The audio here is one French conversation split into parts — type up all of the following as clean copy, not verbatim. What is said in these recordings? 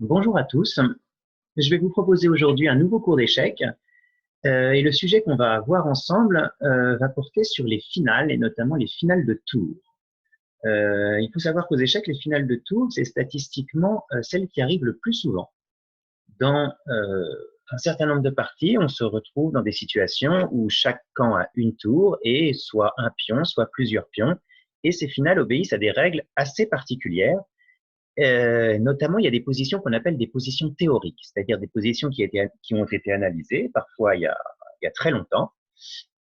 Bonjour à tous. Je vais vous proposer aujourd'hui un nouveau cours d'échecs et le sujet qu'on va voir ensemble va porter sur les finales et notamment les finales de tour. Il faut savoir qu'aux échecs, les finales de tour, c'est statistiquement celles qui arrivent le plus souvent. Dans un certain nombre de parties, on se retrouve dans des situations où chaque camp a une tour et soit un pion, soit plusieurs pions. Et ces finales obéissent à des règles assez particulières. Notamment, il y a des positions qu'on appelle des positions théoriques, c'est-à-dire des positions qui ont été analysées, parfois il y a très longtemps,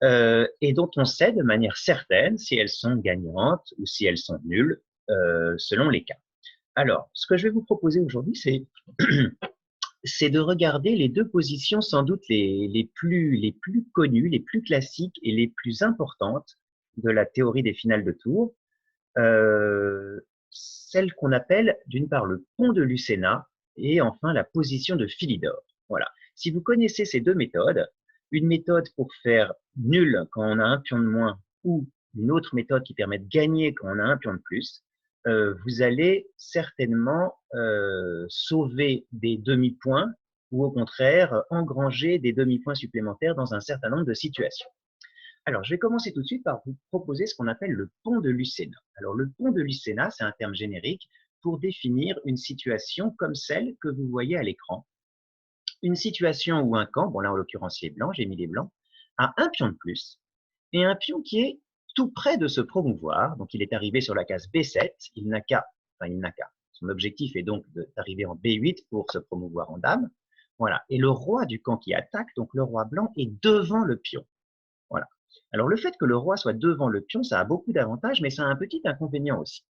et dont on sait de manière certaine si elles sont gagnantes ou si elles sont nulles, selon les cas. Alors, ce que je vais vous proposer aujourd'hui, c'est de regarder les deux positions sans doute les plus connues, les plus classiques et les plus importantes de la théorie des finales de tour. Celle qu'on appelle d'une part le pont de Lucena et enfin la position de Philidor. Voilà. Si vous connaissez ces deux méthodes, une méthode pour faire nul quand on a un pion de moins ou une autre méthode qui permet de gagner quand on a un pion de plus, vous allez certainement sauver des demi-points ou au contraire engranger des demi-points supplémentaires dans un certain nombre de situations. Alors, je vais commencer tout de suite par vous proposer ce qu'on appelle le pont de Lucena. Alors, le pont de Lucena, c'est un terme générique pour définir une situation comme celle que vous voyez à l'écran. Une situation où un camp, bon là en l'occurrence il est blanc, j'ai mis les blancs, a un pion de plus et un pion qui est tout près de se promouvoir. Donc, il est arrivé sur la case B7, il n'a qu'à. Son objectif est donc d'arriver en B8 pour se promouvoir en dame. Voilà. Et le roi du camp qui attaque, donc le roi blanc, est devant le pion. Voilà. Alors, le fait que le roi soit devant le pion, ça a beaucoup d'avantages, mais ça a un petit inconvénient aussi.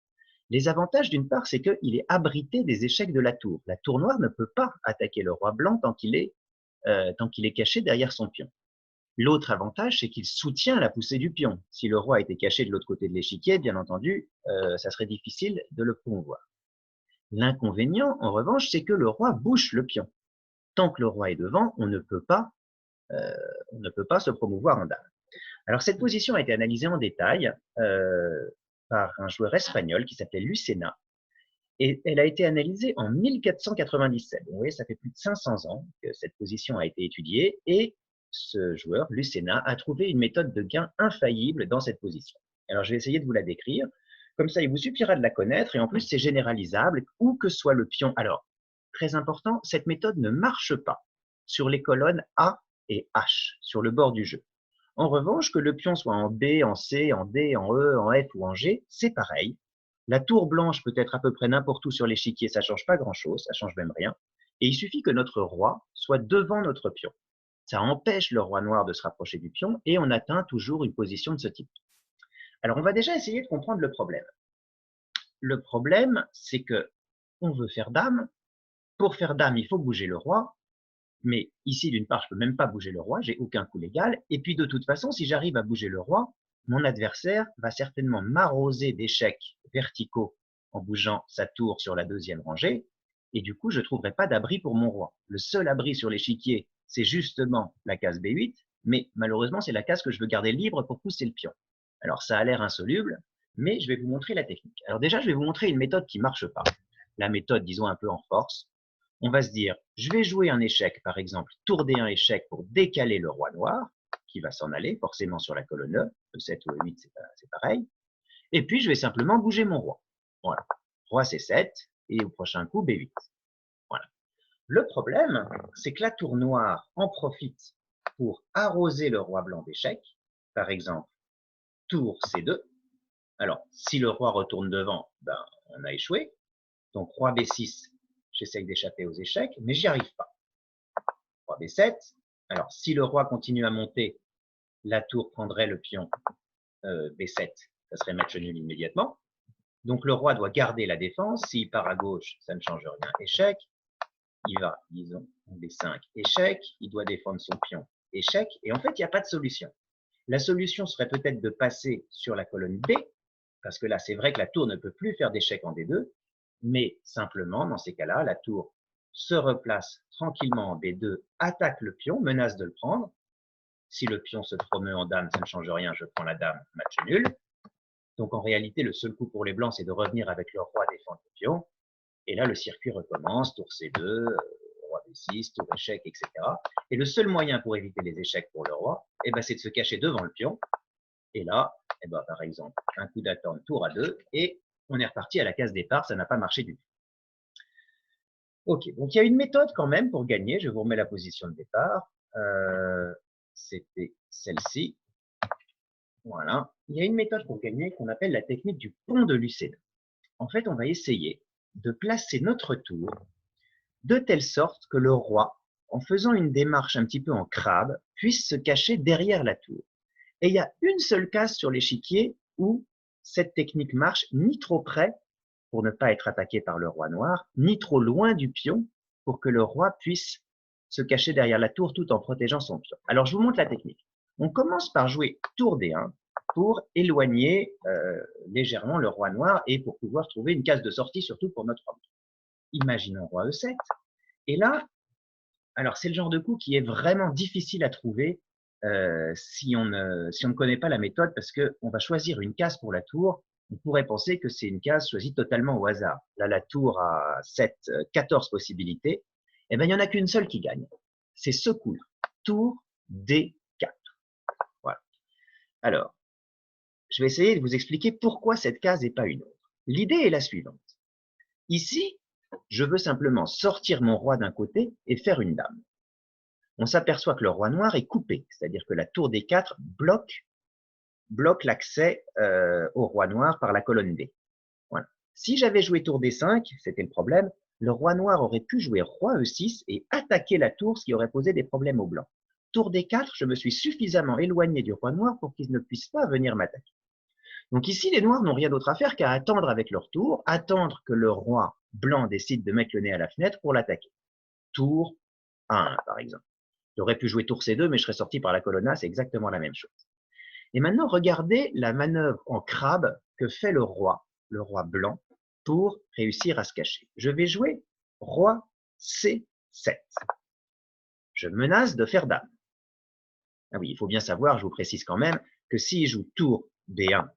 Les avantages, d'une part, c'est qu'il est abrité des échecs de la tour. La tour noire ne peut pas attaquer le roi blanc tant qu'il est caché derrière son pion. L'autre avantage, c'est qu'il soutient la poussée du pion. Si le roi était caché de l'autre côté de l'échiquier, bien entendu, ça serait difficile de le promouvoir. L'inconvénient, en revanche, c'est que le roi bouche le pion. Tant que le roi est devant, on ne peut pas se promouvoir en dame. Alors, cette position a été analysée en détail par un joueur espagnol qui s'appelait Lucena, et elle a été analysée en 1497. Vous voyez, ça fait plus de 500 ans que cette position a été étudiée, et ce joueur, Lucena, a trouvé une méthode de gain infaillible dans cette position. Alors, je vais essayer de vous la décrire. Comme ça, il vous suffira de la connaître, et en plus, c'est généralisable, où que soit le pion. Alors, très important, cette méthode ne marche pas sur les colonnes A et H, sur le bord du jeu. En revanche, que le pion soit en B, en C, en D, en E, en F ou en G, c'est pareil. La tour blanche peut être à peu près n'importe où sur l'échiquier, ça change pas grand-chose, ça change même rien. Et il suffit que notre roi soit devant notre pion. Ça empêche le roi noir de se rapprocher du pion et on atteint toujours une position de ce type. Alors, on va déjà essayer de comprendre le problème. Le problème, c'est que on veut faire dame. Pour faire dame, il faut bouger le roi. Mais ici, d'une part, je peux même pas bouger le roi, j'ai aucun coup légal. Et puis, de toute façon, si j'arrive à bouger le roi, mon adversaire va certainement m'arroser d'échecs verticaux en bougeant sa tour sur la deuxième rangée. Et du coup, je ne trouverai pas d'abri pour mon roi. Le seul abri sur l'échiquier, c'est justement la case B8. Mais malheureusement, c'est la case que je veux garder libre pour pousser le pion. Alors, ça a l'air insoluble, mais je vais vous montrer la technique. Alors déjà, je vais vous montrer une méthode qui marche pas. La méthode, disons, un peu en force. On va se dire, je vais jouer un échec, par exemple, tour D1 échec pour décaler le roi noir, qui va s'en aller forcément sur la colonne E, E7 ou E8, c'est pareil. Et puis, je vais simplement bouger mon roi. Voilà. Roi C7, et au prochain coup, B8. Voilà. Le problème, c'est que la tour noire en profite pour arroser le roi blanc d'échec. Par exemple, tour C2. Alors, si le roi retourne devant, ben, on a échoué. Donc, roi B6, j'essaye d'échapper aux échecs, mais j'y arrive pas. Roi B7. Alors, si le roi continue à monter, la tour prendrait le pion B7. Ça serait match nul immédiatement. Donc, le roi doit garder la défense. S'il part à gauche, ça ne change rien. Échec. Il va, disons, B5, échec. Il doit défendre son pion. Échec. Et en fait, il n'y a pas de solution. La solution serait peut-être de passer sur la colonne B, parce que là, c'est vrai que la tour ne peut plus faire d'échec en D2, mais simplement, dans ces cas-là, la tour se replace tranquillement en B2, attaque le pion, menace de le prendre. Si le pion se promeut en dame, ça ne change rien, je prends la dame, match nul. Donc en réalité, le seul coup pour les blancs, c'est de revenir avec leur roi défendre le pion. Et là, le circuit recommence, tour C2, roi B6, tour échec, etc. Et le seul moyen pour éviter les échecs pour le roi, eh ben, c'est de se cacher devant le pion. Et là, eh ben, par exemple, un coup d'attente, tour A2, et on est reparti à la case départ, ça n'a pas marché du tout. Ok, donc il y a une méthode quand même pour gagner. Je vous remets la position de départ. C'était celle-ci. Voilà. Il y a une méthode pour gagner qu'on appelle la technique du pont de Lucena. En fait, on va essayer de placer notre tour de telle sorte que le roi, en faisant une démarche un petit peu en crabe, puisse se cacher derrière la tour. Et il y a une seule case sur l'échiquier où cette technique marche, ni trop près pour ne pas être attaqué par le roi noir, ni trop loin du pion pour que le roi puisse se cacher derrière la tour tout en protégeant son pion. Alors, je vous montre la technique. On commence par jouer tour D1 pour éloigner légèrement le roi noir et pour pouvoir trouver une case de sortie, surtout pour notre homme. Imaginons roi E7. Et là, alors c'est le genre de coup qui est vraiment difficile à trouver si on ne connaît pas la méthode parce qu'on va choisir une case pour la tour. On pourrait penser que c'est une case choisie totalement au hasard. Là, la tour a 14 possibilités. Eh bien, il n'y en a qu'une seule qui gagne. C'est ce coup-là. Tour D4. Voilà. Alors, je vais essayer de vous expliquer pourquoi cette case et pas une autre. L'idée est la suivante. Ici, je veux simplement sortir mon roi d'un côté et faire une dame. On s'aperçoit que le roi noir est coupé, c'est-à-dire que la tour D4 bloque l'accès au roi noir par la colonne D. Voilà. Si j'avais joué tour D5, c'était le problème, le roi noir aurait pu jouer roi E6 et attaquer la tour, ce qui aurait posé des problèmes aux blancs. Tour D4, je me suis suffisamment éloigné du roi noir pour qu'il ne puisse pas venir m'attaquer. Donc ici, les noirs n'ont rien d'autre à faire qu'à attendre avec leur tour, attendre que le roi blanc décide de mettre le nez à la fenêtre pour l'attaquer. Tour A1, par exemple. J'aurais pu jouer tour C2, mais je serais sorti par la colonne A, c'est exactement la même chose. Et maintenant, regardez la manœuvre en crabe que fait le roi blanc, pour réussir à se cacher. Je vais jouer roi C7. Je menace de faire dame. Ah oui, il faut bien savoir, je vous précise quand même, que s'il joue tour B1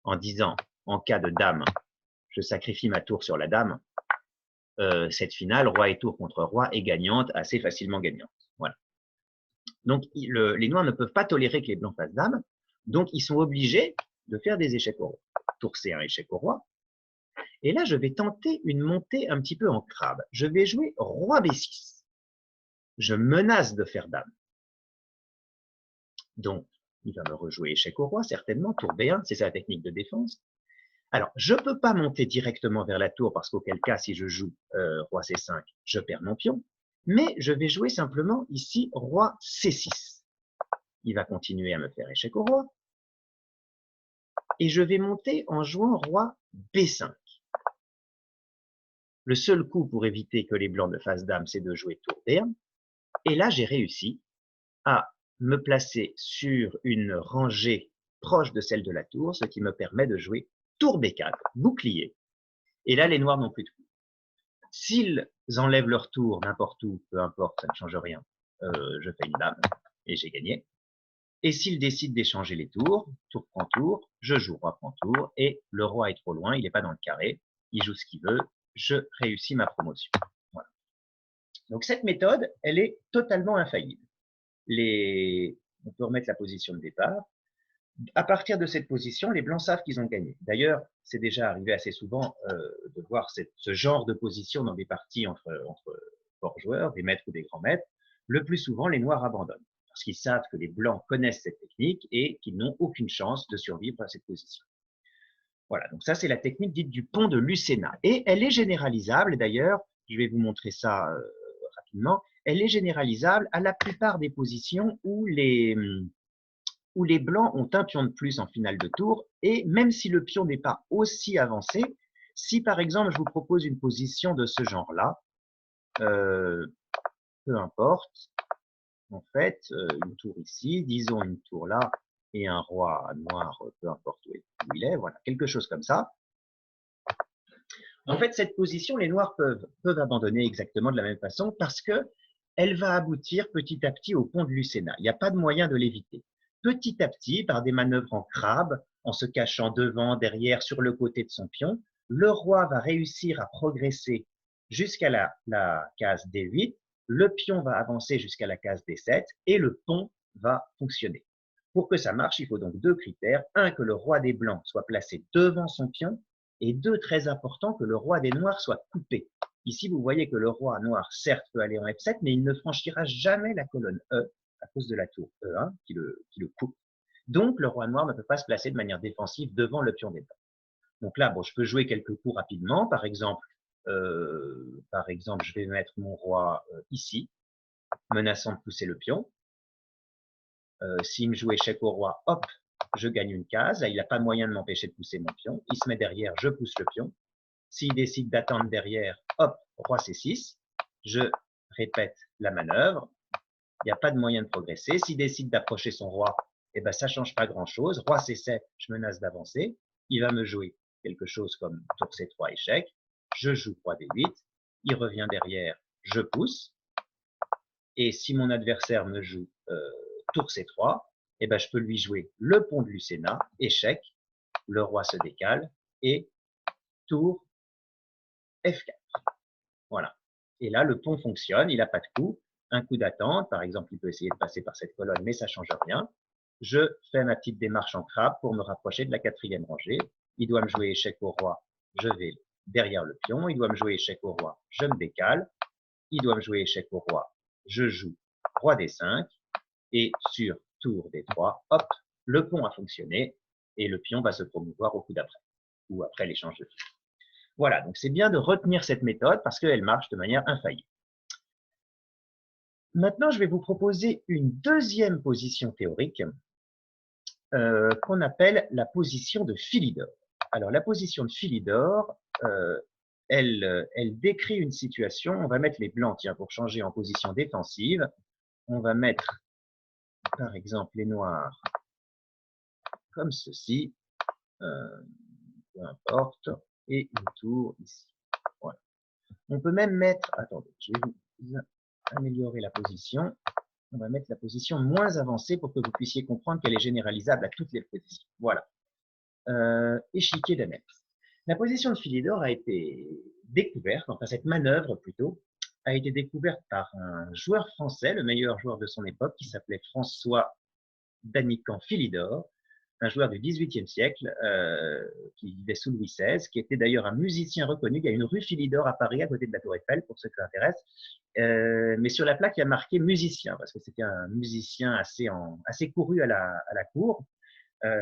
en disant, en cas de dame, je sacrifie ma tour sur la dame, cette finale, roi et tour contre roi, est gagnante, assez facilement gagnante. Voilà. Donc, les noirs ne peuvent pas tolérer que les blancs fassent dame, donc ils sont obligés de faire des échecs au roi. Tour C1, échec au roi. Et là, je vais tenter une montée un petit peu en crabe. Je vais jouer roi B6. Je menace de faire dame. Donc, il va me rejouer échec au roi, certainement, tour B1, c'est sa technique de défense. Alors, je ne peux pas monter directement vers la tour, parce qu'auquel cas, si je joue roi C5, je perds mon pion. Mais je vais jouer simplement ici roi C6. Il va continuer à me faire échec au roi. Et je vais monter en jouant roi B5. Le seul coup pour éviter que les blancs ne fassent dame, c'est de jouer tour D1. Et là, j'ai réussi à me placer sur une rangée proche de celle de la tour, ce qui me permet de jouer tour B4, bouclier. Et là, les noirs n'ont plus de coup. S'ils enlèvent leur tour n'importe où, peu importe, ça ne change rien, je fais une dame et j'ai gagné. Et s'ils décident d'échanger les tours, tour prend tour, je joue roi prend tour, et le roi est trop loin, il n'est pas dans le carré, il joue ce qu'il veut, je réussis ma promotion. Voilà. Donc cette méthode, elle est totalement infaillible. On peut remettre la position de départ. À partir de cette position, les blancs savent qu'ils ont gagné. D'ailleurs, c'est déjà arrivé assez souvent de voir ce genre de position dans des parties entre forts joueurs, des maîtres ou des grands maîtres. Le plus souvent, les noirs abandonnent parce qu'ils savent que les blancs connaissent cette technique et qu'ils n'ont aucune chance de survivre à cette position. Voilà, donc ça c'est la technique dite du pont de Lucena. Et elle est généralisable d'ailleurs, je vais vous montrer ça rapidement, elle est généralisable à la plupart des positions où les blancs ont un pion de plus en finale de tour, et même si le pion n'est pas aussi avancé, si par exemple je vous propose une position de ce genre-là, peu importe, en fait, une tour ici, disons une tour là, et un roi noir, peu importe où il est, voilà, quelque chose comme ça. En fait, cette position, les noirs peuvent abandonner exactement de la même façon parce que elle va aboutir petit à petit au pont de Lucena. Il n'y a pas de moyen de l'éviter. Petit à petit, par des manœuvres en crabe, en se cachant devant, derrière, sur le côté de son pion, le roi va réussir à progresser jusqu'à la case D8, le pion va avancer jusqu'à la case D7 et le pont va fonctionner. Pour que ça marche, il faut donc deux critères. Un, que le roi des blancs soit placé devant son pion, et deux, très important, que le roi des noirs soit coupé. Ici, vous voyez que le roi noir, certes, peut aller en F7, mais il ne franchira jamais la colonne E à cause de la tour E1 qui le coupe. Donc, le roi noir ne peut pas se placer de manière défensive devant le pion des blancs. Donc là, bon, je peux jouer quelques coups rapidement. Par exemple, je vais mettre mon roi ici, menaçant de pousser le pion. S'il me joue échec au roi, hop, je gagne une case. Là, il n'a pas moyen de m'empêcher de pousser mon pion. Il se met derrière, je pousse le pion. S'il décide d'attendre derrière, hop, roi C6. Je répète la manœuvre. Il n'y a pas de moyen de progresser. S'il décide d'approcher son roi, eh ben, ça ne change pas grand-chose. Roi C7, je menace d'avancer. Il va me jouer quelque chose comme tour C3 échec. Je joue roi D8. Il revient derrière, je pousse. Et si mon adversaire me joue tour C3, eh ben, je peux lui jouer le pont de Lucena, échec, le roi se décale, et tour F4. Voilà. Et là, le pont fonctionne, il n'a pas de coup. Un coup d'attente, par exemple, il peut essayer de passer par cette colonne, mais ça ne change rien. Je fais ma petite démarche en crabe pour me rapprocher de la quatrième rangée. Il doit me jouer échec au roi, je vais derrière le pion. Il doit me jouer échec au roi, je me décale. Il doit me jouer échec au roi, je joue roi D5. Et sur tour D3, hop, le pont a fonctionné et le pion va se promouvoir au coup d'après, ou après l'échange de pions. Voilà, donc c'est bien de retenir cette méthode parce qu'elle marche de manière infaillible. Maintenant, je vais vous proposer une deuxième position théorique qu'on appelle la position de Philidor. Alors, la position de Philidor, elle décrit une situation. On va mettre les blancs, tiens, pour changer en position défensive. On va mettre, par exemple, les noirs comme ceci, peu importe, et une tour ici. Voilà. On peut même mettre, attendez, je vais vous améliorer la position. On va mettre la position moins avancée pour que vous puissiez comprendre qu'elle est généralisable à toutes les positions. Voilà. Échiquier d'Annette. La position de Philidor a été découverte, enfin cette manœuvre plutôt, a été découverte par un joueur français, le meilleur joueur de son époque, qui s'appelait François Danican Philidor, un joueur du XVIIIe siècle qui vivait sous Louis XVI, qui était d'ailleurs un musicien reconnu. Il y a une rue Philidor à Paris, à côté de la Tour Eiffel, pour ceux que ça intéresse. Mais sur la plaque, il y a marqué musicien, parce que c'était un musicien assez couru à la cour.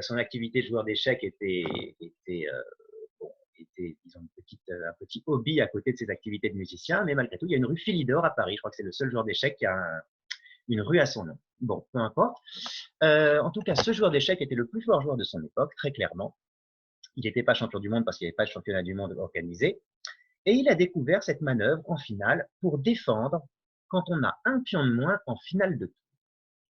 Son activité de joueur d'échecs était disons, un petit hobby à côté de ses activités de musicien, mais malgré tout, il y a une rue Philidor à Paris. Je crois que c'est le seul joueur d'échecs qui a une rue à son nom. Bon, peu importe. En tout cas, ce joueur d'échecs était le plus fort joueur de son époque, très clairement. Il n'était pas champion du monde parce qu'il n'y avait pas de championnat du monde organisé. Et il a découvert cette manœuvre en finale pour défendre quand on a un pion de moins en finale de tour.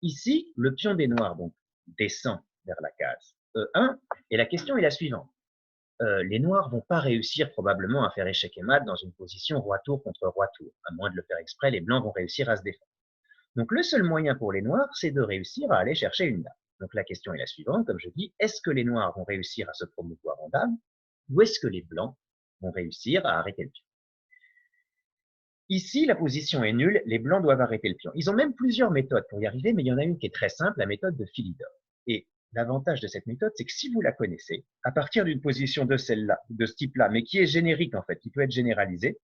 Ici, le pion des noirs donc descend vers la case E1 et la question est la suivante. Les noirs vont pas réussir probablement à faire échec et mat dans une position roi-tour contre roi-tour. À moins de le faire exprès, les blancs vont réussir à se défendre. Donc le seul moyen pour les noirs, c'est de réussir à aller chercher une dame. Donc la question est la suivante, comme je dis, est-ce que les noirs vont réussir à se promouvoir en dame ou est-ce que les blancs vont réussir à arrêter le pion? Ici, la position est nulle, les blancs doivent arrêter le pion. Ils ont même plusieurs méthodes pour y arriver, mais il y en a une qui est très simple, la méthode de Philidor. Et l'avantage de cette méthode, c'est que si vous la connaissez, à partir d'une position de celle-là, de ce type-là, mais qui est générique en fait, qui peut être généralisée,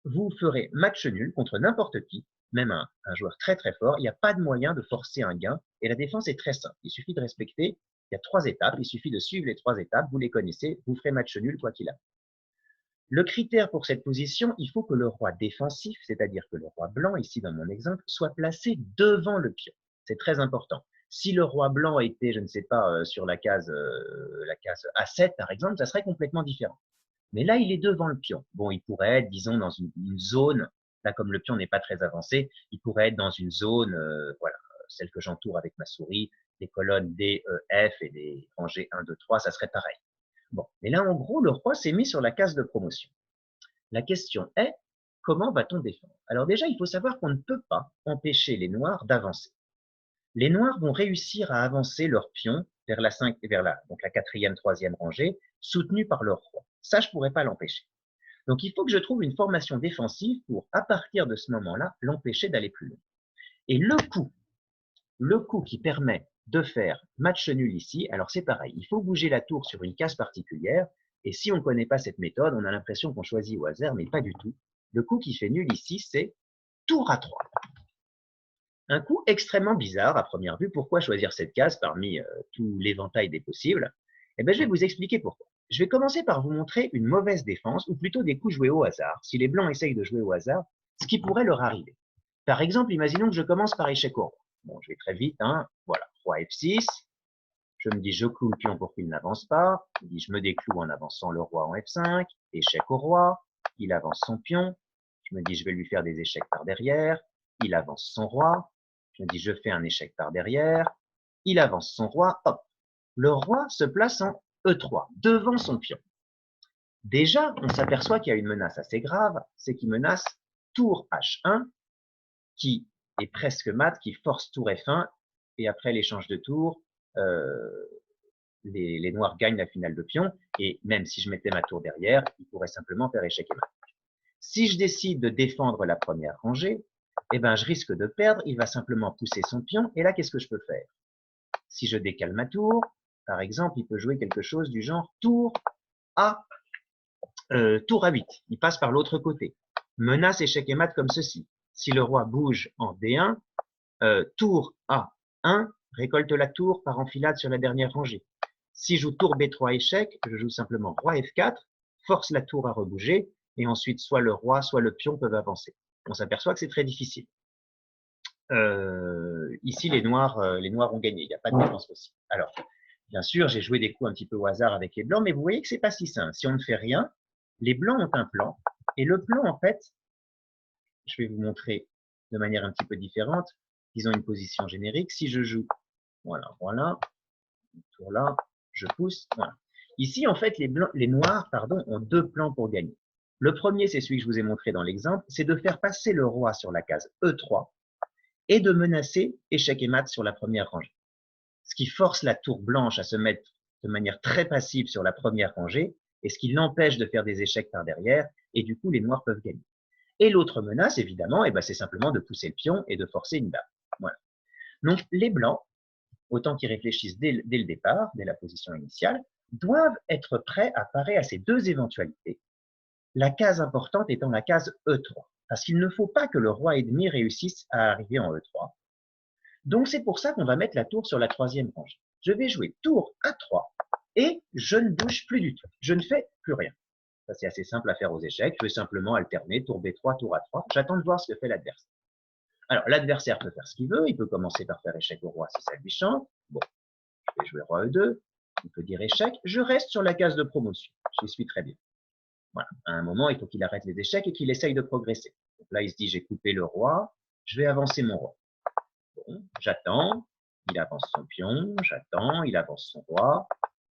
vous ferez match nul contre n'importe qui, même un joueur très très fort. Il n'y a pas de moyen de forcer un gain et la défense est très simple. Il suffit de respecter, il y a 3 étapes, il suffit de suivre les 3 étapes, vous les connaissez, vous ferez match nul quoi qu'il arrive. Le critère pour cette position, il faut que le roi défensif, c'est-à-dire que le roi blanc, ici dans mon exemple, soit placé devant le pion. C'est très important. Si le roi blanc était, je ne sais pas, sur la case A7 par exemple, ça serait complètement différent. Mais là, il est devant le pion. Bon, il pourrait être, disons, dans une zone, là comme le pion n'est pas très avancé, il pourrait être dans une zone, voilà, celle que j'entoure avec ma souris, les colonnes D, E, F et les rangées 1, 2, 3, ça serait pareil. Bon, mais là, en gros, le roi s'est mis sur la case de promotion. La question est, comment va-t-on défendre? Alors déjà, il faut savoir qu'on ne peut pas empêcher les noirs d'avancer. Les noirs vont réussir à avancer leur pion vers la 5, donc la 4e, 3e rangée, soutenus par leur roi. Ça, je ne pourrais pas l'empêcher. Donc, il faut que je trouve une formation défensive pour, à partir de ce moment-là, l'empêcher d'aller plus loin. Et le coup qui permet de faire match nul ici, alors c'est pareil, il faut bouger la tour sur une case particulière, et si on ne connaît pas cette méthode, on a l'impression qu'on choisit au hasard, mais pas du tout. Le coup qui fait nul ici, c'est tour à 3. Un coup extrêmement bizarre à première vue. Pourquoi choisir cette case parmi tout l'éventail des possibles? Eh bien, je vais vous expliquer pourquoi. Je vais commencer par vous montrer une mauvaise défense, ou plutôt des coups joués au hasard, si les blancs essayent de jouer au hasard, ce qui pourrait leur arriver. Par exemple, imaginons que je commence par échec au roi. Bon, je vais très vite, hein. Voilà, roi F6. Je me dis, je cloue le pion pour qu'il n'avance pas. Je me dis, je me décloue en avançant le roi en F5. Échec au roi. Il avance son pion. Je me dis, je vais lui faire des échecs par derrière. Il avance son roi. Je me dis, je fais un échec par derrière. Il avance son roi. Hop. Le roi se place en E3, devant son pion. Déjà, on s'aperçoit qu'il y a une menace assez grave, c'est qu'il menace tour H1, qui est presque mat, qui force tour F1, et après l'échange de tours, les noirs gagnent la finale de pion, et même si je mettais ma tour derrière, il pourrait simplement faire échec et mat. Si je décide de défendre la première rangée, eh ben, je risque de perdre, il va simplement pousser son pion, et là, qu'est-ce que je peux faire? Si je décale ma tour, par exemple, il peut jouer quelque chose du genre tour A8. Il passe par l'autre côté. Menace échec et mat comme ceci. Si le roi bouge en D1, tour A1, récolte la tour par enfilade sur la dernière rangée. Si je joue tour B3 échec, je joue simplement roi F4, force la tour à rebouger, et ensuite soit le roi, soit le pion peuvent avancer. On s'aperçoit que c'est très difficile. Ici, les noirs ont gagné. Il n'y a pas de défense possible. Alors, bien sûr, j'ai joué des coups un petit peu au hasard avec les blancs, mais vous voyez que c'est pas si simple. Si on ne fait rien, les blancs ont un plan, et le plan, en fait, je vais vous montrer de manière un petit peu différente. Ils ont une position générique. Si je joue, voilà, tour là, je pousse, voilà. Ici, en fait, les noirs, pardon, ont deux plans pour gagner. Le premier, c'est celui que je vous ai montré dans l'exemple, c'est de faire passer le roi sur la case E3 et de menacer échec et mat sur la première rangée. Ce qui force la tour blanche à se mettre de manière très passive sur la première rangée et ce qui l'empêche de faire des échecs par derrière, et du coup, les noirs peuvent gagner. Et l'autre menace, évidemment, eh ben, c'est simplement de pousser le pion et de forcer une dame. Voilà. Donc, les blancs, autant qu'ils réfléchissent dès le départ, dès la position initiale, doivent être prêts à parer à ces deux éventualités, la case importante étant la case E3, parce qu'il ne faut pas que le roi et demi réussisse à arriver en E3. Donc c'est pour ça qu'on va mettre la tour sur la troisième rangée. Je vais jouer tour A3 et je ne bouge plus du tout. Je ne fais plus rien. Ça c'est assez simple à faire aux échecs. Je vais simplement alterner tour B3, tour A3. J'attends de voir ce que fait l'adversaire. Alors l'adversaire peut faire ce qu'il veut. Il peut commencer par faire échec au roi si ça lui chante. Bon, je vais jouer roi E2. Il peut dire échec. Je reste sur la case de promotion. J'y suis très bien. Voilà. À un moment, il faut qu'il arrête les échecs et qu'il essaye de progresser. Donc là, il se dit, j'ai coupé le roi, je vais avancer mon roi. Bon, j'attends, il avance son pion, j'attends, il avance son roi,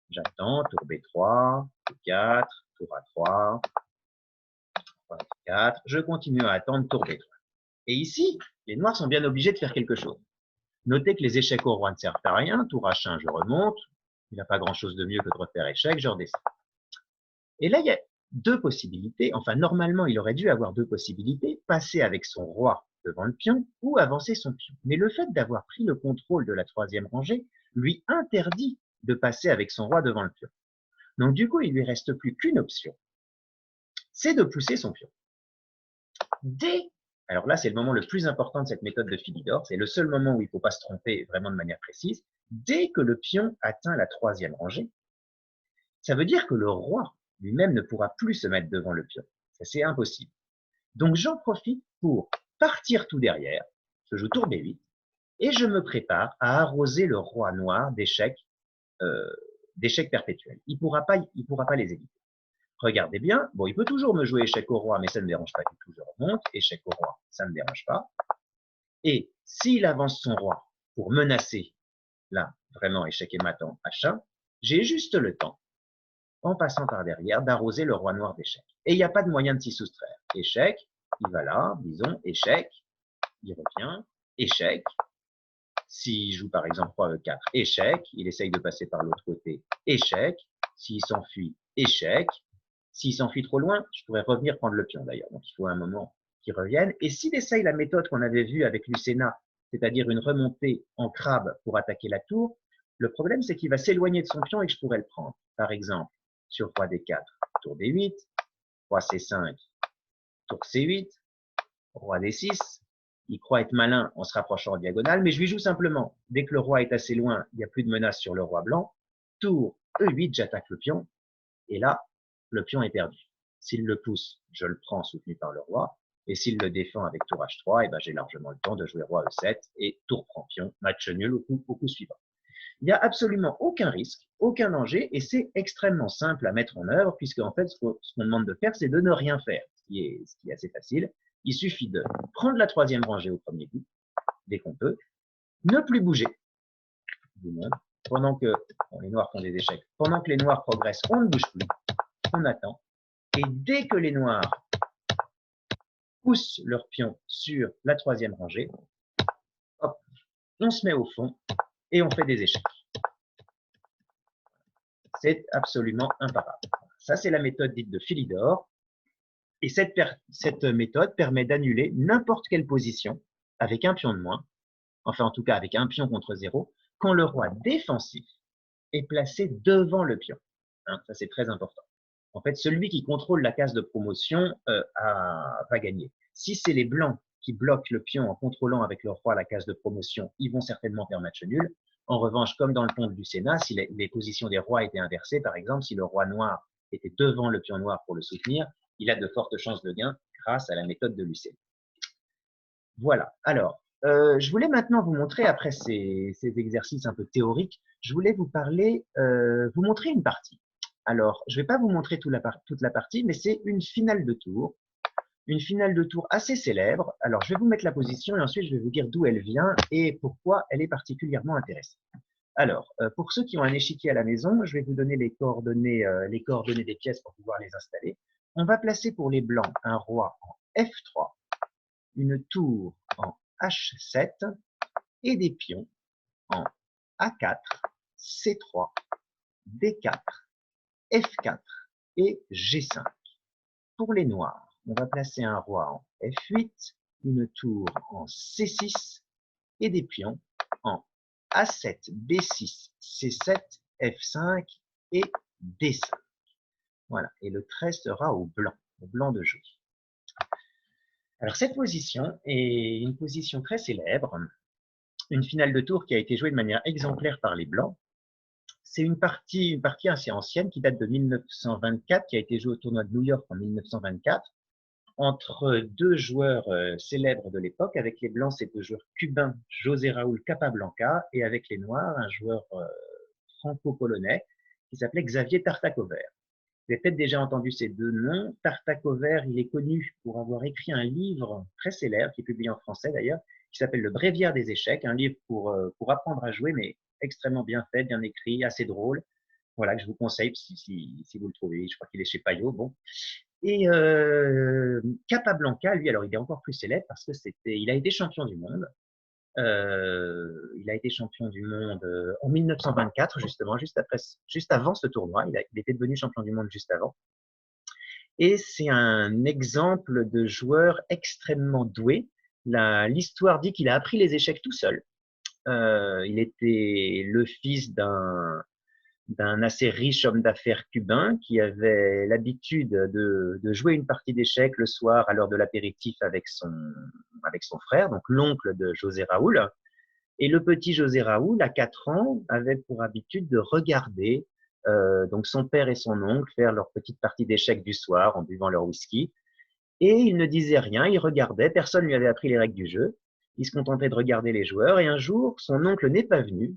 j'attends, tour B3, B4, tour A3, roi F4, je continue à attendre tour B3. Et ici, les noirs sont bien obligés de faire quelque chose. Notez que les échecs au roi ne servent à rien, tour H1, je remonte, il n'y a pas grand-chose de mieux que de refaire échec, je redescends. Et là, il y a deux possibilités. Enfin, normalement, il aurait dû avoir deux possibilités. Passer avec son roi devant le pion ou avancer son pion. Mais le fait d'avoir pris le contrôle de la troisième rangée lui interdit de passer avec son roi devant le pion. Donc, du coup, il lui reste plus qu'une option. C'est de pousser son pion. Alors là, c'est le moment le plus important de cette méthode de Philidor. C'est le seul moment où il ne faut pas se tromper vraiment de manière précise. Dès que le pion atteint la troisième rangée, ça veut dire que le roi lui-même ne pourra plus se mettre devant le pion. Ça, c'est impossible. Donc, j'en profite pour partir tout derrière. Je joue tour B8 et je me prépare à arroser le roi noir d'échecs perpétuels. Il pourra pas les éviter. Regardez bien. Bon, il peut toujours me jouer échec au roi, mais ça ne me dérange pas du tout. Je remonte. Échec au roi, ça ne me dérange pas. Et s'il avance son roi pour menacer, là, vraiment échec et mat en H1, j'ai juste le temps, en passant par derrière, d'arroser le roi noir d'échec. Et il n'y a pas de moyen de s'y soustraire. Échec, il va là, disons, échec, il revient, échec. S'il joue par exemple roi E4, échec, il essaye de passer par l'autre côté, échec. S'il s'enfuit, échec. S'il s'enfuit trop loin, je pourrais revenir prendre le pion d'ailleurs. Donc il faut un moment qu'il revienne. Et s'il essaye la méthode qu'on avait vue avec Lucena, c'est-à-dire une remontée en crabe pour attaquer la tour, le problème c'est qu'il va s'éloigner de son pion et que je pourrais le prendre. Par exemple, sur roi D4, tour D8, roi C5, tour C8, roi D6. Il croit être malin en se rapprochant en diagonale, mais je lui joue simplement. Dès que le roi est assez loin, il n'y a plus de menace sur le roi blanc. Tour E8, j'attaque le pion. Et là, le pion est perdu. S'il le pousse, je le prends soutenu par le roi. Et s'il le défend avec tour H3, eh ben, j'ai largement le temps de jouer roi E7 et tour prend pion, match nul au coup suivant. Il n'y a absolument aucun risque, aucun danger, et c'est extrêmement simple à mettre en œuvre, puisque en fait, ce qu'on demande de faire, c'est de ne rien faire, ce qui est assez facile. Il suffit de prendre la troisième rangée au premier coup, dès qu'on peut, ne plus bouger, pendant que les noirs font des échecs, pendant que les noirs progressent, on ne bouge plus, on attend, et dès que les noirs poussent leur pion sur la troisième rangée, hop, on se met au fond et on fait des échecs. C'est absolument imparable. Ça, c'est la méthode dite de Philidor. Et cette méthode permet d'annuler n'importe quelle position avec un pion de moins, enfin en tout cas avec un pion contre 0, quand le roi défensif est placé devant le pion. Hein, ça, c'est très important. En fait, celui qui contrôle la case de promotion va gagner. Si c'est les blancs qui bloquent le pion en contrôlant avec leur roi la case de promotion, ils vont certainement faire match nul. En revanche, comme dans le pont du Sénat, si les positions des rois étaient inversées, par exemple, si le roi noir était devant le pion noir pour le soutenir, il a de fortes chances de gain grâce à la méthode de Lucena. Voilà. Alors, je voulais maintenant vous montrer, après ces exercices un peu théoriques, je voulais vous parler, vous montrer une partie. Alors, je ne vais pas vous montrer toute la partie, mais c'est une finale de tour. Une finale de tour assez célèbre. Alors, je vais vous mettre la position et ensuite, je vais vous dire d'où elle vient et pourquoi elle est particulièrement intéressante. Alors, pour ceux qui ont un échiquier à la maison, je vais vous donner les coordonnées des pièces pour pouvoir les installer. On va placer pour les blancs un roi en F3, une tour en H7 et des pions en A4, C3, D4, F4 et G5. Pour les noirs, on va placer un roi en F8, une tour en C6 et des pions en A7, B6, C7, F5 et D5. Voilà, et le trait sera au blanc de jeu. Alors cette position est une position très célèbre, une finale de tour qui a été jouée de manière exemplaire par les blancs. C'est une partie assez ancienne qui date de 1924, qui a été jouée au tournoi de New York en 1924, entre deux joueurs célèbres de l'époque. Avec les blancs, c'est deux joueurs cubains, José Raúl Capablanca, et avec les noirs, un joueur franco-polonais qui s'appelait Xavier Tartakower. Vous avez peut-être déjà entendu ces deux noms. Tartakower, il est connu pour avoir écrit un livre très célèbre, qui est publié en français d'ailleurs, qui s'appelle Le Bréviaire des échecs, un livre pour apprendre à jouer, mais extrêmement bien fait, bien écrit, assez drôle. Voilà, que je vous conseille si vous le trouvez. Je crois qu'il est chez Payot. Bon. Et Capablanca, lui, alors il est encore plus célèbre parce que il a été champion du monde. Il a été champion du monde en 1924, justement, juste avant ce tournoi. Il était devenu champion du monde juste avant. Et c'est un exemple de joueur extrêmement doué. L'histoire dit qu'il a appris les échecs tout seul. Il était le fils d'un assez riche homme d'affaires cubain qui avait l'habitude de jouer une partie d'échecs le soir à l'heure de l'apéritif avec son frère, donc l'oncle de José Raúl. Et le petit José Raúl, à 4 ans, avait pour habitude de regarder donc son père et son oncle faire leur petite partie d'échecs du soir en buvant leur whisky. Et il ne disait rien, il regardait, personne ne lui avait appris les règles du jeu. Il se contentait de regarder les joueurs et un jour, son oncle n'est pas venu.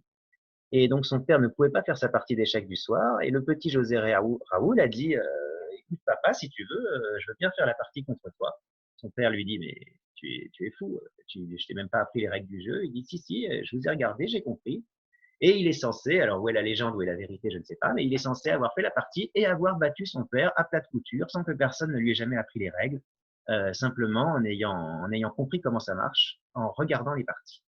Et donc, son père ne pouvait pas faire sa partie d'échecs du soir. Et le petit José Raúl a dit écoute, papa, si tu veux, je veux bien faire la partie contre toi. Son père lui dit mais tu es fou, je t'ai même pas appris les règles du jeu. Il dit si, je vous ai regardé, j'ai compris. Et il est censé, alors où est la légende, où est la vérité, je ne sais pas, mais il est censé avoir fait la partie et avoir battu son père à plat de couture sans que personne ne lui ait jamais appris les règles, simplement en ayant compris comment ça marche, en regardant les parties.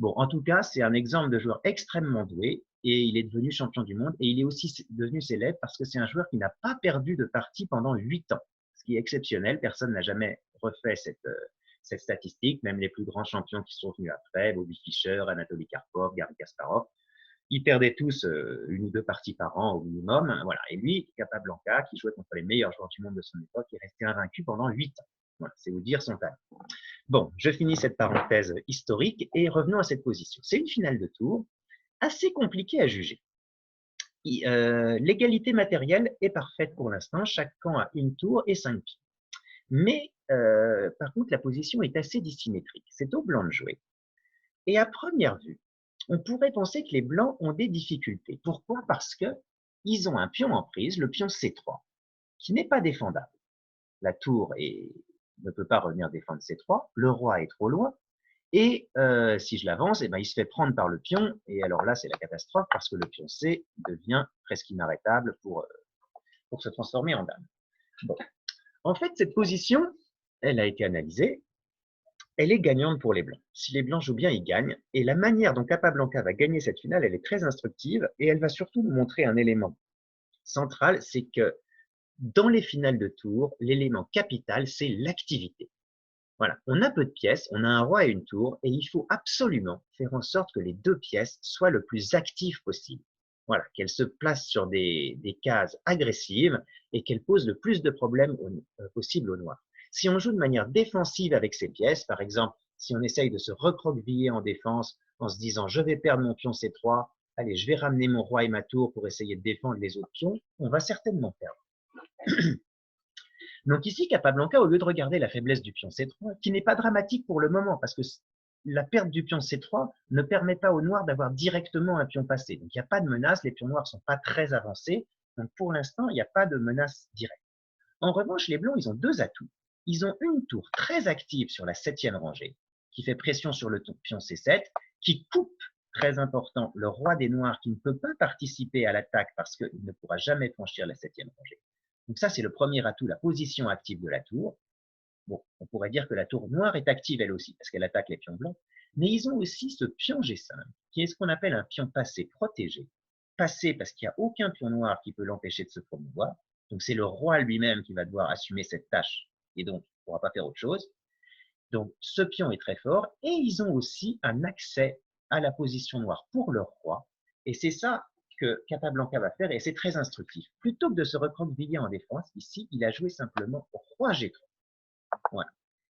Bon, en tout cas, c'est un exemple de joueur extrêmement doué et il est devenu champion du monde et il est aussi devenu célèbre parce que c'est un joueur qui n'a pas perdu de partie pendant 8 ans, ce qui est exceptionnel. Personne n'a jamais refait cette statistique, même les plus grands champions qui sont venus après, Bobby Fischer, Anatoly Karpov, Garry Kasparov, ils perdaient tous une ou deux parties par an au minimum. Voilà. Et lui, Capablanca, qui jouait contre les meilleurs joueurs du monde de son époque, est resté invaincu pendant 8 ans. Voilà, c'est vous dire son talent. Bon, je finis cette parenthèse historique et revenons à cette position. C'est une finale de tour assez compliquée à juger. L'égalité matérielle est parfaite pour l'instant. Chaque camp a une tour et 5 pions. Mais par contre, la position est assez dissymétrique. C'est aux blancs de jouer. Et à première vue, on pourrait penser que les blancs ont des difficultés. Pourquoi? Parce que ils ont un pion en prise, le pion C3, qui n'est pas défendable. La tour ne peut pas revenir défendre C3, le roi est trop loin, et si je l'avance, eh ben, il se fait prendre par le pion, et alors là, c'est la catastrophe, parce que le pion C devient presque inarrêtable pour se transformer en dame. Bon. En fait, cette position, elle a été analysée, elle est gagnante pour les blancs. Si les blancs jouent bien, ils gagnent, et la manière dont Capablanca va gagner cette finale, elle est très instructive, et elle va surtout nous montrer un élément central, c'est que dans les finales de tour, l'élément capital, c'est l'activité. Voilà, on a peu de pièces, on a un roi et une tour, et il faut absolument faire en sorte que les deux pièces soient le plus actives possible. Voilà, qu'elles se placent sur des cases agressives et qu'elles posent le plus de problèmes possible au noir. Si on joue de manière défensive avec ces pièces, par exemple, si on essaye de se recroqueviller en défense en se disant je vais perdre mon pion C3, allez, je vais ramener mon roi et ma tour pour essayer de défendre les autres pions, on va certainement perdre. Donc ici, Capablanca, au lieu de regarder la faiblesse du pion C3, qui n'est pas dramatique pour le moment, parce que la perte du pion C3 ne permet pas au noir d'avoir directement un pion passé. Donc il n'y a pas de menace, les pions noirs ne sont pas très avancés, donc pour l'instant, il n'y a pas de menace directe. En revanche, les blancs, ils ont deux atouts. Ils ont une tour très active sur la 7e rangée, qui fait pression sur le pion C7, qui coupe, très important, le roi des noirs qui ne peut pas participer à l'attaque parce qu'il ne pourra jamais franchir la 7e rangée. Donc ça, c'est le premier atout, la position active de la tour. Bon, on pourrait dire que la tour noire est active elle aussi, parce qu'elle attaque les pions blancs, mais ils ont aussi ce pion G5, qui est ce qu'on appelle un pion passé protégé. Passé parce qu'il n'y a aucun pion noir qui peut l'empêcher de se promouvoir, donc c'est le roi lui-même qui va devoir assumer cette tâche, et donc il ne pourra pas faire autre chose. Donc ce pion est très fort, et ils ont aussi un accès à la position noire pour leur roi, et c'est ça que Capablanca va faire, et c'est très instructif. Plutôt que de se recroqueviller en défense, ici, il a joué simplement roi G3. Voilà.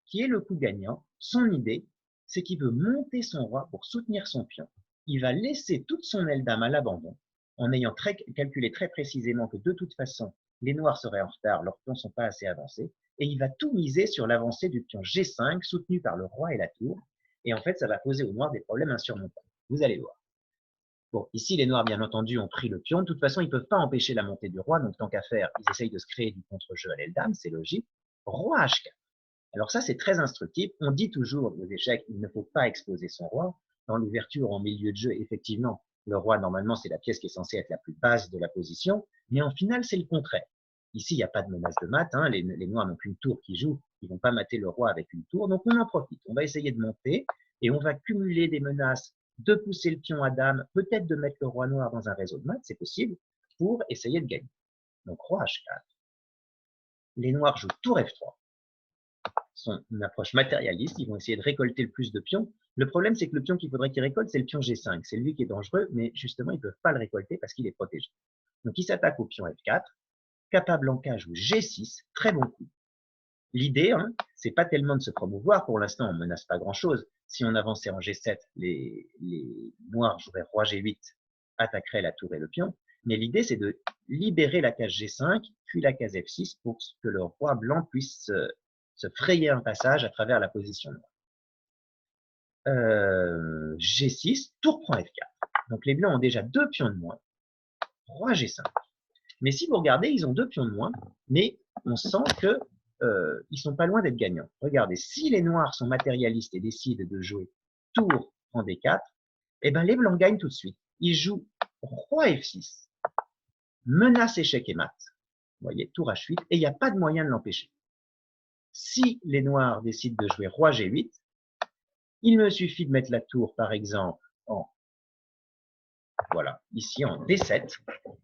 Qui est le coup gagnant. Son idée, c'est qu'il veut monter son roi pour soutenir son pion. Il va laisser toute son aile dame à l'abandon, en ayant calculé très précisément que de toute façon, les noirs seraient en retard, leurs pions ne sont pas assez avancés, et il va tout miser sur l'avancée du pion G5, soutenu par le roi et la tour, et en fait, ça va poser aux noirs des problèmes insurmontables. Vous allez voir. Bon, ici, les noirs, bien entendu, ont pris le pion. De toute façon, ils ne peuvent pas empêcher la montée du roi, donc tant qu'à faire, ils essayent de se créer du contre-jeu à l'aile dame, c'est logique. Roi H4. Alors ça, c'est très instructif. On dit toujours aux échecs, il ne faut pas exposer son roi. Dans l'ouverture en milieu de jeu, effectivement, le roi, normalement, c'est la pièce qui est censée être la plus basse de la position, mais en finale, c'est le contraire. Ici, il n'y a pas de menace de mat, hein. Les noirs n'ont qu'une tour qui joue, ils ne vont pas mater le roi avec une tour, donc on en profite. On va essayer de monter et on va cumuler des menaces de pousser le pion à dame, peut-être de mettre le roi noir dans un réseau de mat, c'est possible, pour essayer de gagner. Donc roi H4. Les noirs jouent tour F3. Sont une approche matérialiste, ils vont essayer de récolter le plus de pions. Le problème, c'est que le pion qu'il faudrait qu'ils récoltent, c'est le pion G5. C'est lui qui est dangereux, mais justement, ils ne peuvent pas le récolter parce qu'il est protégé. Donc, ils s'attaquent au pion F4. Capablanca joue G6, très bon coup. L'idée, hein, c'est pas tellement de se promouvoir. Pour l'instant, on ne menace pas grand-chose. Si on avançait en G7, les noirs joueraient roi G8, attaqueraient la tour et le pion. Mais l'idée, c'est de libérer la case G5, puis la case F6 pour que le roi blanc puisse se frayer un passage à travers la position noire. G6, tour prend F4. Donc les blancs ont déjà 2 pions de moins. Roi G5. Mais si vous regardez, ils ont 2 pions de moins, mais on sent que ils sont pas loin d'être gagnants. Regardez, si les noirs sont matérialistes et décident de jouer tour en D4, eh ben les blancs gagnent tout de suite. Ils jouent roi F6, menace échec et mat. Vous voyez, tour H8, et il n'y a pas de moyen de l'empêcher. Si les noirs décident de jouer roi G8, Il me suffit de mettre la tour, par exemple, voilà, ici en D7,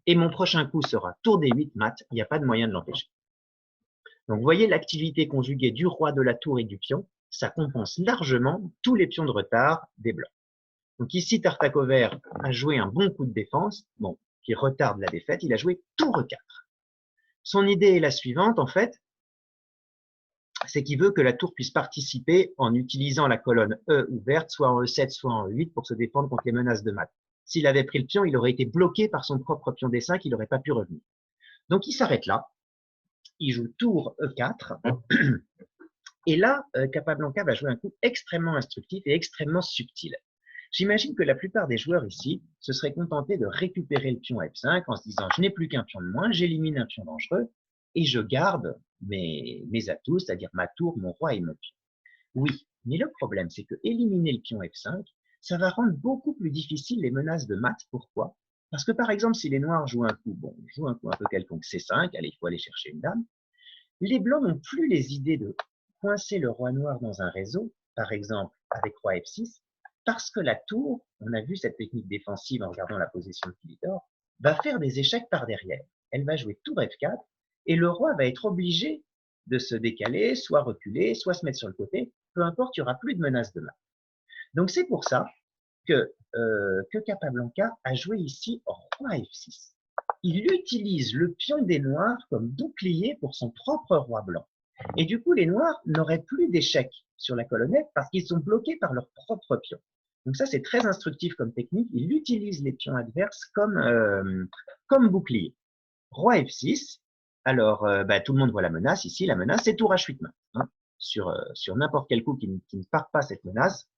et mon prochain coup sera tour D8 mat, il n'y a pas de moyen de l'empêcher. Donc, vous voyez, l'activité conjuguée du roi, de la tour et du pion, ça compense largement tous les pions de retard des blancs. Donc ici, Tartakover a joué un bon coup de défense, bon, qui retarde la défaite, il a joué tour E4. Son idée est la suivante, en fait, c'est qu'il veut que la tour puisse participer en utilisant la colonne E ouverte, soit en E7, soit en E8, pour se défendre contre les menaces de mat. S'il avait pris le pion, il aurait été bloqué par son propre pion D5, il n'aurait pas pu revenir. Donc il s'arrête là, il joue tour E4, et là, Capablanca va jouer un coup extrêmement instructif et extrêmement subtil. J'imagine que la plupart des joueurs ici se seraient contentés de récupérer le pion F5 en se disant je n'ai plus qu'un pion de moins, j'élimine un pion dangereux et je garde mes atouts, c'est-à-dire ma tour, mon roi et mon pion. Oui, mais le problème c'est que éliminer le pion F5, ça va rendre beaucoup plus difficile les menaces de mat. Pourquoi? Parce que par exemple, si les noirs jouent un coup, bon, jouent un coup un peu quelconque C5, allez, il faut aller chercher une dame, les blancs n'ont plus les idées de coincer le roi noir dans un réseau, par exemple avec roi F6, parce que la tour, on a vu cette technique défensive en regardant la position de Philidor, va faire des échecs par derrière. Elle va jouer tour F4 et le roi va être obligé de se décaler, soit reculer, soit se mettre sur le côté, peu importe, il n'y aura plus de menace de mat. Donc c'est pour ça que Capablanca a joué ici roi F6. Il utilise le pion des noirs comme bouclier pour son propre roi blanc. Et du coup, les noirs n'auraient plus d'échecs sur la colonnette parce qu'ils sont bloqués par leur propre pion. Donc ça, c'est très instructif comme technique. Il utilise les pions adverses comme bouclier. Roi F6. Alors, tout le monde voit la menace ici. La menace, c'est tour H8 mat. Hein. Sur n'importe quel coup qui ne part pas cette menace,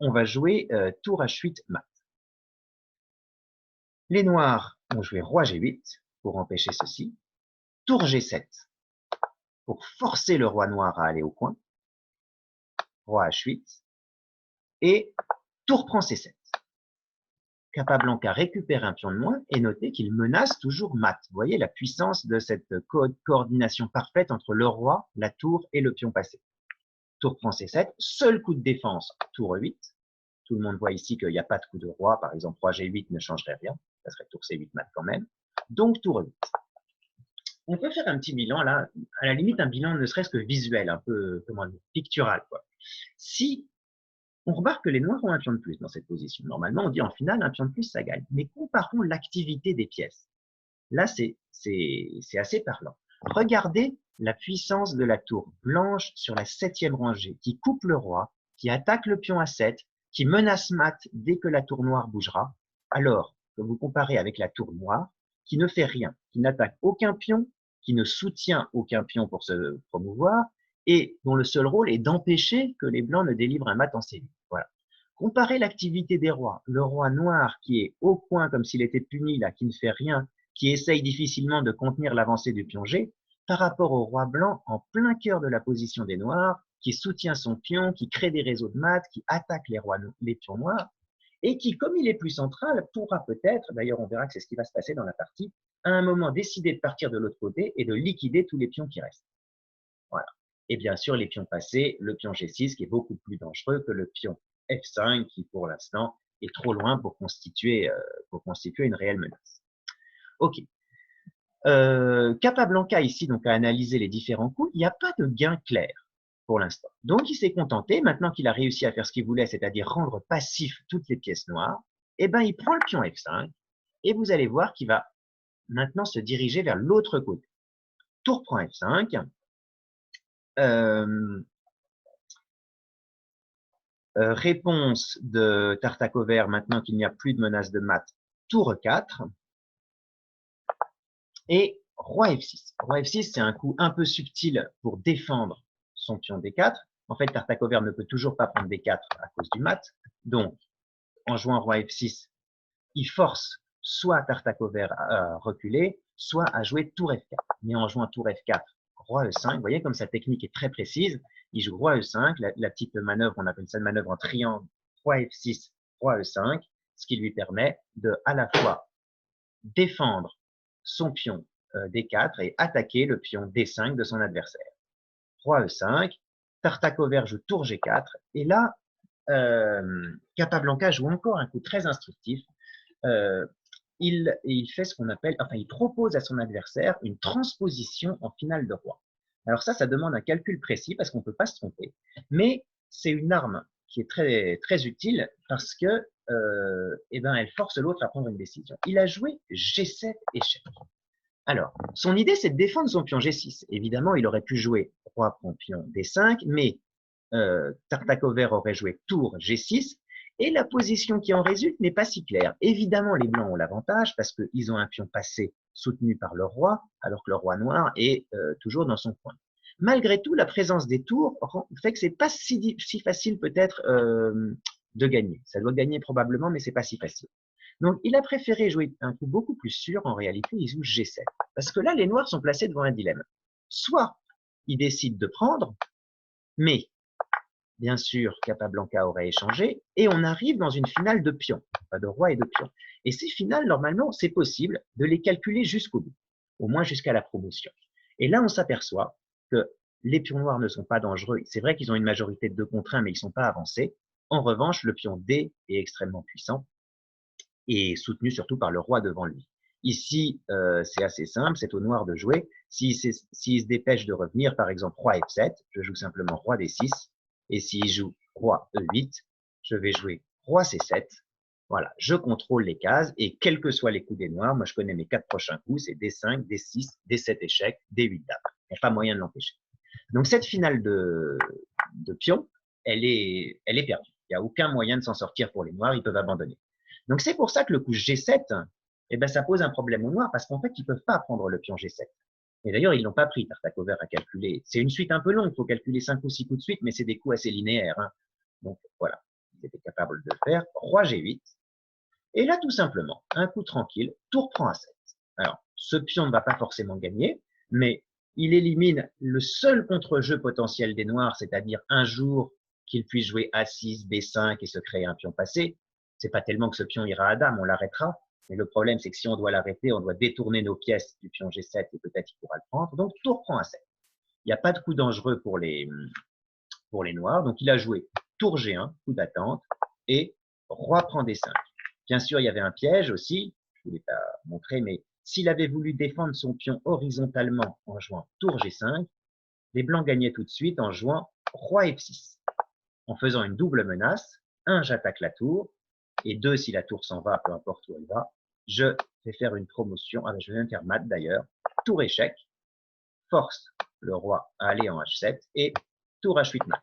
on va jouer tour H8 mat. Les noirs ont joué roi G8 pour empêcher ceci. Tour G7 pour forcer le roi noir à aller au coin. Roi H8. Et tour prend C7. Capablanca récupère un pion de moins et notez qu'il menace toujours mat. Vous voyez la puissance de cette coordination parfaite entre le roi, la tour et le pion passé. Tour prend C7. Seul coup de défense, tour E8. Tout le monde voit ici qu'il n'y a pas de coup de roi. Par exemple, roi G8 ne changerait rien. Ça serait tour C8 mat quand même. Donc tour E8. On peut faire un petit bilan là, à la limite un bilan ne serait-ce que visuel, un peu comment dire, pictural quoi. Si on remarque que les noirs ont un pion de plus dans cette position, normalement on dit en finale un pion de plus ça gagne. Mais comparons l'activité des pièces. Là c'est assez parlant. Regardez la puissance de la tour blanche sur la 7e rangée qui coupe le roi, qui attaque le pion A7, qui menace mat dès que la tour noire bougera, alors que vous comparez avec la tour noire qui ne fait rien, qui n'attaque aucun pion, qui ne soutient aucun pion pour se promouvoir et dont le seul rôle est d'empêcher que les blancs ne délivrent un mat en C8. Voilà. Comparez l'activité des rois. Le roi noir qui est au coin comme s'il était puni, là, qui ne fait rien, qui essaye difficilement de contenir l'avancée du pion G, par rapport au roi blanc en plein cœur de la position des noirs, qui soutient son pion, qui crée des réseaux de mat, qui attaque les pions noirs, et qui, comme il est plus central, pourra peut-être, d'ailleurs on verra que c'est ce qui va se passer dans la partie, à un moment décider de partir de l'autre côté et de liquider tous les pions qui restent. Voilà. Et bien sûr, les pions passés, le pion G6 qui est beaucoup plus dangereux que le pion F5 qui, pour l'instant, est trop loin pour constituer une réelle menace. Ok. Capablanca ici donc a analysé les différents coups. Il n'y a pas de gain clair pour l'instant. Donc il s'est contenté, maintenant qu'il a réussi à faire ce qu'il voulait, c'est-à-dire rendre passif toutes les pièces noires, eh ben il prend le pion F5 et vous allez voir qu'il va maintenant se diriger vers l'autre côté. Tour prend F5. Réponse de Tartakover, maintenant qu'il n'y a plus de menace de mat, tour E4. Et roi F6. Roi F6, c'est un coup un peu subtil pour défendre son pion D4. En fait, Tartakover ne peut toujours pas prendre D4 à cause du mat. Donc, en jouant roi F6, il force soit Tartakover à reculer, soit à jouer tour F4. Mais en jouant tour F4, roi E5, vous voyez comme sa technique est très précise. Il joue roi E5, la petite manœuvre, on appelle ça une manœuvre en triangle, roi F6, roi E5, ce qui lui permet de à la fois défendre son pion D4 et attaquer le pion D5 de son adversaire. Roi E5, Tartaco vert joue tour G4. Et là, Capablanca joue encore un coup très instructif. Euh, il fait ce qu'on appelle, enfin, il propose à son adversaire une transposition en finale de roi. Alors ça demande un calcul précis parce qu'on ne peut pas se tromper. Mais c'est une arme qui est très, très utile parce que, eh ben, elle force l'autre à prendre une décision. Il a joué G7 échec. Alors, son idée, c'est de défendre son pion G6. Évidemment, il aurait pu jouer roi prend pion D5, mais Tartaco vert aurait joué tour G6, et la position qui en résulte n'est pas si claire. Évidemment, les blancs ont l'avantage parce qu'ils ont un pion passé soutenu par le roi, alors que le roi noir est toujours dans son coin. Malgré tout, la présence des tours fait que c'est pas si facile peut-être de gagner. Ça doit gagner probablement, mais c'est pas si facile. Donc, il a préféré jouer un coup beaucoup plus sûr. En réalité, il joue G7. Parce que là, les noirs sont placés devant un dilemme. Soit ils décident de prendre, mais bien sûr, Capablanca aurait échangé, et on arrive dans une finale de pions, pas de roi et de pions. Et ces finales, normalement, c'est possible de les calculer jusqu'au bout, au moins jusqu'à la promotion. Et là, on s'aperçoit que les pions noirs ne sont pas dangereux. C'est vrai qu'ils ont une majorité de 2 contre 1, mais ils ne sont pas avancés. En revanche, le pion D est extrêmement puissant et soutenu surtout par le roi devant lui. Ici, c'est assez simple, c'est au noir de jouer. S'il se dépêche de revenir, par exemple roi F7, je joue simplement roi D6. Et s'il joue roi E8, je vais jouer roi C7. Voilà, je contrôle les cases et quels que soient les coups des noirs, moi je connais mes 4 prochains coups, c'est D5, D6, D7 échec, D8 dame. Il n'y a pas moyen de l'empêcher. Donc cette finale de pion, elle est perdue. Il n'y a aucun moyen de s'en sortir pour les noirs, ils peuvent abandonner. Donc c'est pour ça que le coup G7, eh ben, ça pose un problème aux noirs parce qu'en fait, ils ne peuvent pas prendre le pion G7. Et d'ailleurs, ils ne l'ont pas pris, Tartaco vert à calculer. C'est une suite un peu longue, il faut calculer 5 ou 6 coups de suite, mais c'est des coups assez linéaires. Hein. Donc voilà, ils étaient capables de le faire. Roi G8. Et là, tout simplement, un coup tranquille, tour prend A7. Alors, ce pion ne va pas forcément gagner, mais il élimine le seul contre-jeu potentiel des noirs, c'est-à-dire un jour qu'ils puissent jouer A6, B5 et se créer un pion passé. C'est pas tellement que ce pion ira à dame, on l'arrêtera. Mais le problème, c'est que si on doit l'arrêter, on doit détourner nos pièces du pion G7 et peut-être il pourra le prendre. Donc, tour prend A7. Il n'y a pas de coup dangereux pour les noirs. Donc, il a joué tour G1, coup d'attente, et roi prend D5. Bien sûr, il y avait un piège aussi, je ne vous l'ai pas montré, mais s'il avait voulu défendre son pion horizontalement en jouant tour G5, les blancs gagnaient tout de suite en jouant roi F6, en faisant une double menace. 1, j'attaque la tour, et 2, si la tour s'en va, peu importe où elle va, je vais faire une promotion, je vais même faire mat d'ailleurs, tour échec, force le roi à aller en H7, et tour H8 mat.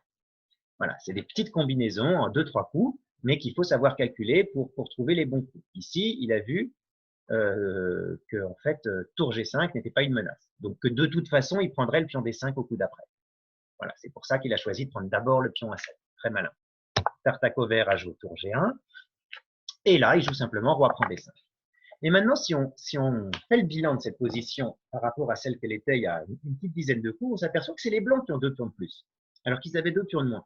Voilà, c'est des petites combinaisons en 2-3 coups, mais qu'il faut savoir calculer pour trouver les bons coups. Ici, il a vu que en fait, tour G5 n'était pas une menace. Donc que de toute façon, il prendrait le pion D5 au coup d'après. Voilà, c'est pour ça qu'il a choisi de prendre d'abord le pion A7. Très malin. Tartaco vert a joué tour G1. Et là, il joue simplement roi prend D5. Et maintenant, si on fait le bilan de cette position par rapport à celle qu'elle était il y a une petite dizaine de coups, on s'aperçoit que c'est les blancs qui ont 2 pions de plus, alors qu'ils avaient 2 pions de moins.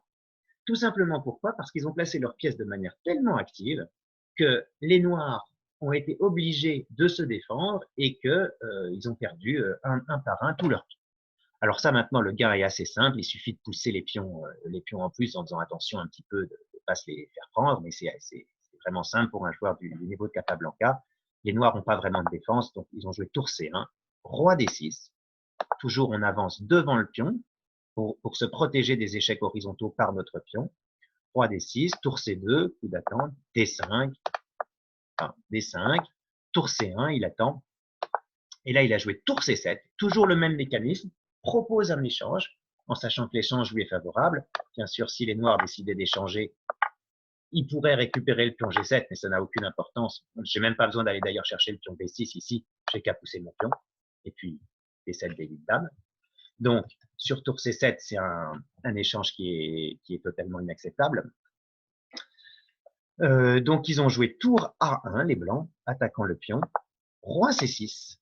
Tout simplement pourquoi? Parce qu'ils ont placé leurs pièces de manière tellement active que les noirs ont été obligés de se défendre et qu'ils ont perdu un par un tous leurs pions. Alors ça, maintenant, le gain est assez simple. Il suffit de pousser les pions en plus en faisant attention un petit peu de ne pas se les faire prendre, mais c'est vraiment simple pour un joueur du niveau de Capablanca. Les noirs n'ont pas vraiment de défense, donc ils ont joué tour C1, roi D6. Toujours on avance devant le pion pour se protéger des échecs horizontaux par notre pion. Roi D6, tour C2, coup d'attente, D5, enfin, D5, tour C1, il attend. Et là, il a joué tour C7, toujours le même mécanisme, propose un échange, en sachant que l'échange lui est favorable. Bien sûr, si les noirs décidaient d'échanger, ils pourraient récupérer le pion G7, mais ça n'a aucune importance. Je n'ai même pas besoin d'aller d'ailleurs chercher le pion B6 ici, j'ai qu'à pousser mon pion. Et puis, D7, D8, dame. Donc, sur tour C7, c'est un échange qui est totalement inacceptable. Donc, ils ont joué tour A1, les blancs, attaquant le pion. Roi C6,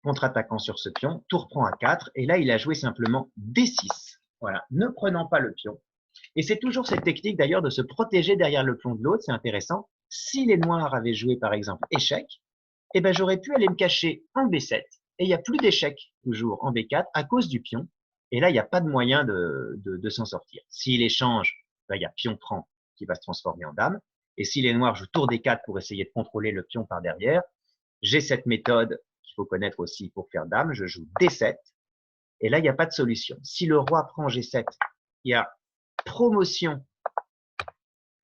contre-attaquant sur ce pion. Tour prend A4, et là, il a joué simplement D6. Voilà, ne prenant pas le pion. Et c'est toujours cette technique, d'ailleurs, de se protéger derrière le pion de l'autre, c'est intéressant. Si les noirs avaient joué, par exemple, échec, eh ben, j'aurais pu aller me cacher en B7, et il n'y a plus d'échec, toujours, en B4, à cause du pion. Et là, il n'y a pas de moyen de s'en sortir. S'il échange, ben, il y a pion prend qui va se transformer en dame. Et s'il est noir, je tour des 4 pour essayer de contrôler le pion par derrière. J'ai cette méthode qu'il faut connaître aussi pour faire dame. Je joue D7. Et là, il n'y a pas de solution. Si le roi prend G7, il y a promotion.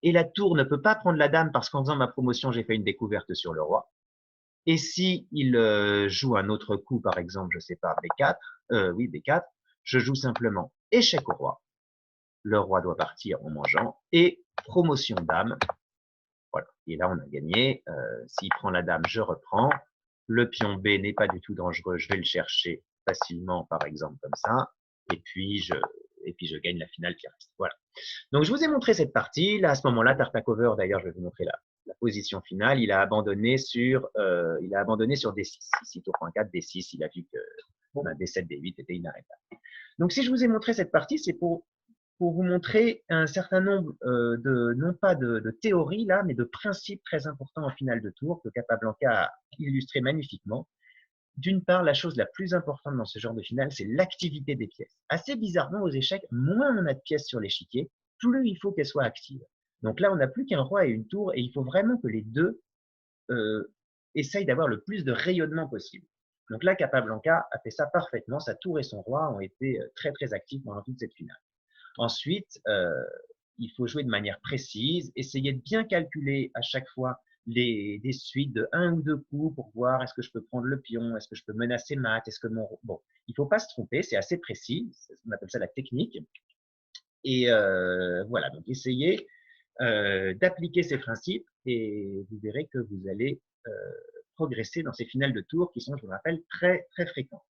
Et la tour ne peut pas prendre la dame parce qu'en faisant ma promotion, j'ai fait une découverte sur le roi. Et si il joue un autre coup, par exemple, je sais pas, B4, oui, B4, je joue simplement échec au roi. Le roi doit partir en mangeant et promotion dame. Voilà. Et là, on a gagné. S'il prend la dame, je reprends. Le pion B n'est pas du tout dangereux. Je vais le chercher facilement, par exemple, comme ça. Et puis, je gagne la finale qui reste. Voilà. Donc, je vous ai montré cette partie. Là, à ce moment-là, Tartakov, d'ailleurs, je vais vous montrer la position finale. Il a abandonné sur D6. Ici, tour .4, D6. Il a vu que D7, D8 était inarrêtable. Donc, si je vous ai montré cette partie, c'est pour vous montrer un certain nombre non pas de théories là, mais de principes très importants en finale de tour que Capablanca a illustré magnifiquement. D'une part, la chose la plus importante dans ce genre de finale, c'est l'activité des pièces. Assez bizarrement, aux échecs, moins on a de pièces sur l'échiquier, plus il faut qu'elles soient actives. Donc là, on n'a plus qu'un roi et une tour, et il faut vraiment que les deux essayent d'avoir le plus de rayonnement possible. Donc là, Capablanca a fait ça parfaitement. Sa tour et son roi ont été très très actifs pendant toute cette finale. Ensuite, il faut jouer de manière précise, essayer de bien calculer à chaque fois des suites de 1 ou 2 coups pour voir est-ce que je peux prendre le pion, est-ce que je peux menacer mat, est-ce que mon... Bon, il ne faut pas se tromper, c'est assez précis, on appelle ça la technique. Et voilà, donc essayez d'appliquer ces principes et vous verrez que vous allez progresser dans ces finales de tour qui sont, je vous rappelle, très très fréquentes.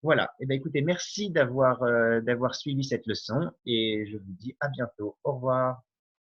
Voilà. Eh bien, écoutez, merci d'avoir suivi cette leçon et je vous dis à bientôt. Au revoir.